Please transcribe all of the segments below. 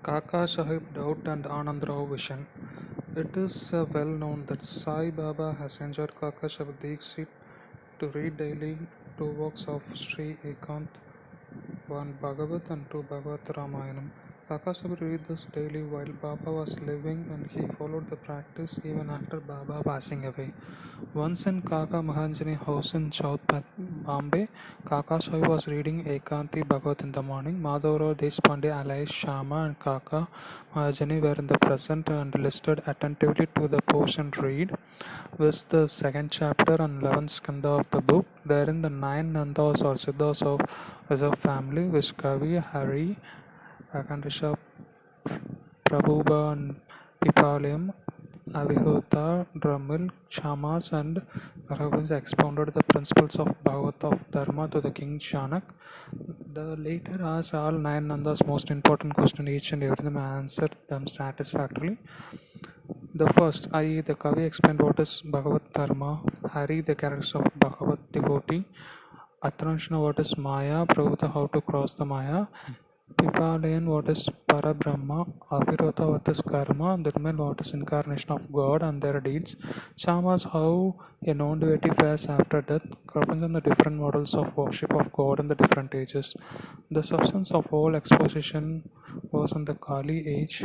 Kaka Sahib Doubt and Anandrao Vision. It is well known that Sai Baba has enjoyed Kaka Sahib Dikshit to read daily two works of Sri Ekant, one Bhagavat and two Bhagavat Ramayanam. Kaka Sahib read this daily while Baba was living and he followed the practice even after Baba passing away. Once in Kaka Mahanjani house in South Bombay, Kaka Sahib was reading Ekanti Bhagavat in the morning. Madhavrao Deshpande, alias Shama and Kaka Mahanjani were in the present and listened attentively to the portion read, was the second chapter and 11th skanda of the book. Therein the nine Nandas or Siddhas of Reserve family, which Kavi, Hari, Akandisha, Prabhuba and Pipalayam, Avihota, Dramil, Chamas and Raghuvans expounded the principles of Bhagavad of Dharma to the King Shanak. The later asked all nine Nandas most important question each and every them answered them satisfactorily. The first, i.e. the Kavi explained what is Bhagavad Dharma, Hari the characters of Bhagavad devotee, Atranshana what is Maya, Prabhuta how to cross the Maya, Pipalayan what is Parabrahma, Avirota what is Karma, Dharman what is incarnation of God and their deeds, Chamas how a non-deity fares after death, Prapanjan the different models of worship of God in the different ages. The substance of all exposition was in the Kali age.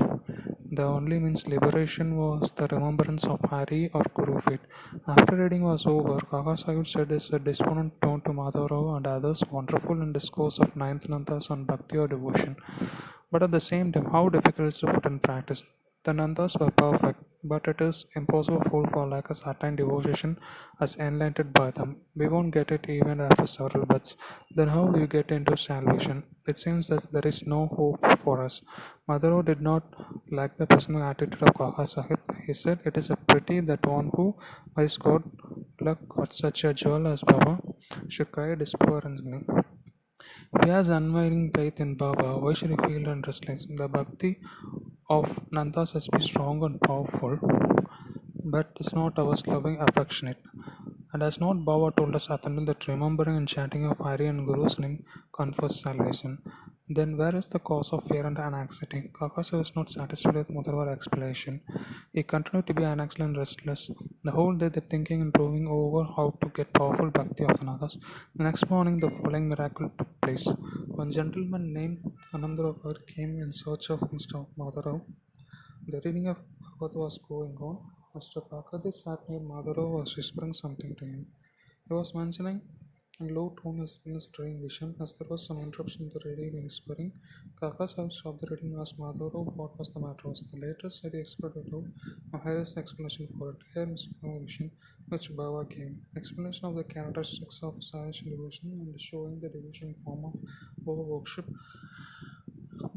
The only means liberation was the remembrance of Hari or Guru feet. After reading was over, Kaka Sahib said his despondent tone to Madhavrao and others wonderful in discourse of ninth Nandas on bhakti or devotion. But at the same time, how difficult to put in practice. The Nandas were perfect, but it is impossible for like us attain devotion as enlightened by them. We won't get it even after several births. Then how we get into salvation? It seems that there is no hope for us. Madhuro did not like the personal attitude of Kaka Sahib. He said it is a pity that one who, by his good luck, got such a jewel as Baba, should cry despairingly. If he has unwavering faith in Baba, why should he feel restless? The bhakti of Nandas has been strong and powerful, but it's not ours loving affectionate. And has not Baba told us Athanil that remembering and chanting of Hari and Guru's name confers salvation? Then where is the cause of fear and anxiety? Kakasa was not satisfied with Mudharwar explanation. He continued to be anxious and restless. The whole day they thinking and proving over how to get powerful bhakti of the Nagas. The next morning the following miracle took place. One gentleman named Anandravar came in search of Mr. Madharav. The reading of Bhagavad was going on. Mr. Pakadi sat near Madharav was whispering something to him. He was mentioning in low tone in his dream vision as there was some interruption in the reading whispering. Kaka Sahib stopped the reading and asked Madharav what was the matter. Was the later said he explained it out. Now here is the explanation for it. Here is the vision which Baba gave. Explanation of the characteristics of salvation devotion and showing the devotion form of Baba worship.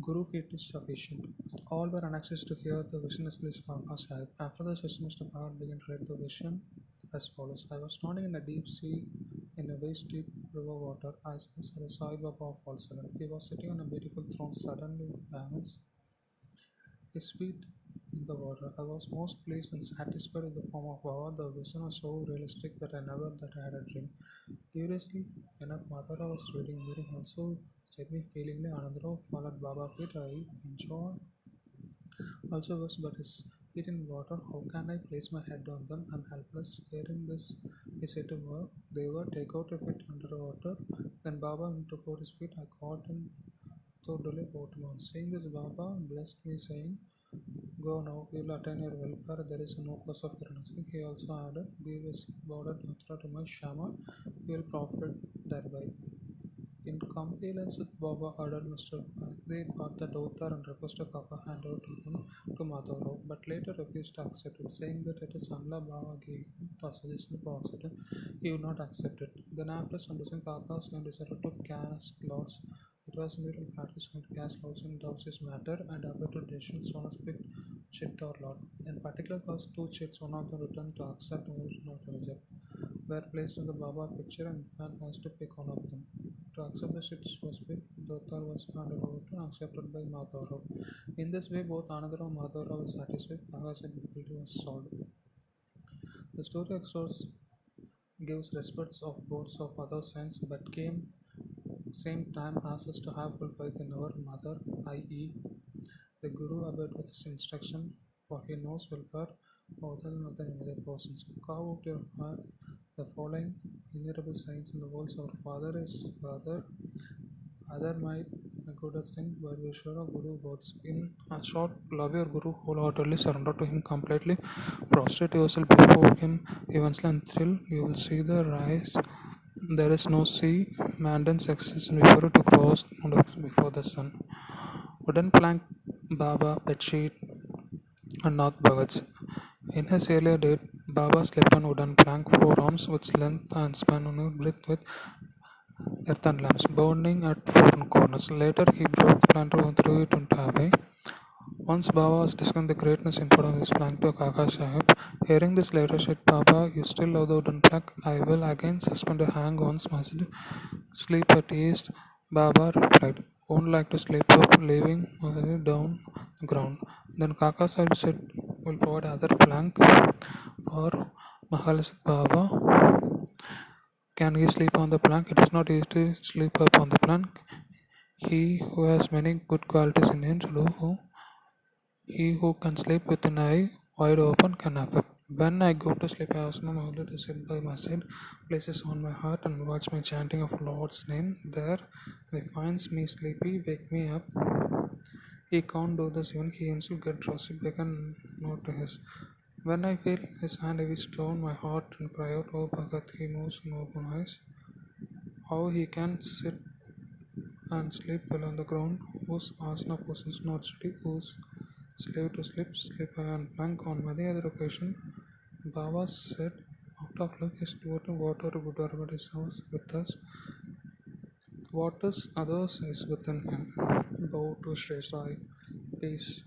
Guru feet is sufficient. All were annexed to hear the vision as Kaka Sahib. After the session, Mr. Bharat began to read the vision as follows. I was standing in a deep sea in a waist deep river water. I saw the Sai Baba of all sudden. He was sitting on a beautiful throne, suddenly balance his feet in the water. I was most pleased and satisfied with the form of Baba. The vision was so realistic that I never that I had a dream. Curiously enough, Madhara was reading very also said me feelingly Anandra followed Baba feet. I enjoy also was but his feet in water. How can I place my head on them? I'm helpless. Hearing this, he said to her, they were take out your feet under the water. Then Baba took out his feet. I caught him through delay bottom on. Seeing this, Baba blessed me, saying, go now, you will attain your welfare. There is no cause of fear. He also added, give his border Nutra to my Shama, you will profit thereby. In compliance with Baba ordered Mr. They bought the avatar and requested Kaka hand over to him to Madhavrao, but later refused to accept it, saying that it is Amla Baba gave him the suggestion for accident. He would not accept it. Then after some reason Kaka soon decided to cast lots. It was mutual practice to cast lots in Dows's matter and appeared to decision on a split chit or lot. In particular cause two chits, one of them returned to accept and one not to reject, were placed in the Baba picture and man has to pick one of them. To accept the seats was picked, the author was handed over to and accepted by Madhavrao. In this way, both Anandara and Madhavrao were satisfied. Bhaga's difficulty was solved. The story extras gives respects of boats of other sense, but same time asks us to have full faith in our mother, i.e., The Guru abide with his instruction, for he knows welfare other than any other persons. Carve out your heart the following venerable signs in the words: Our Father is Father, other might a good thing, but we sure of Guru words. In a short, love your Guru wholeheartedly, surrender to him completely, prostrate yourself before him eventually until you will see the rise. There is no sea, mountains exist before you to cross before the sun. Wooden plank, Baba, bedsheet, and not Bhagat's. In his earlier date, Baba slept on wooden plank, forearms with length and span on a breath with earthen lamps burning at four corners. Later, he broke the plank and threw it into away. Once Baba was discussing the greatness importance of this plank to Kaka Sahib. Hearing this later said, Baba, you still love the wooden plank. I will again suspend a hang once must sleep at east. Baba replied, won't like to sleep up, leaving down the ground. Then Kaka Sahib said, will provide other plank for Mahal Baba. Can he sleep on the plank? It is not easy to sleep up on the plank. He who has many good qualities in him, he who can sleep with an eye wide open can affect. When I go to sleep, I ask my mother to sit by my side, places on my heart, and watch my chanting of Lord's name. There, he finds me sleepy, wake me up. He can't do this even he himself get drowsy, beckon not to his. When I feel his hand heavy stone my heart and cry out, Oh Bhagat, he moves in open eyes. How he can sit and sleep well on the ground, whose asana positions not steady, whose slave to sleep, sleep and plank on many other occasions. Baba said, out of luck is devoting water to good or is with us. What is others is within him. Bow to Shri Sai. Peace.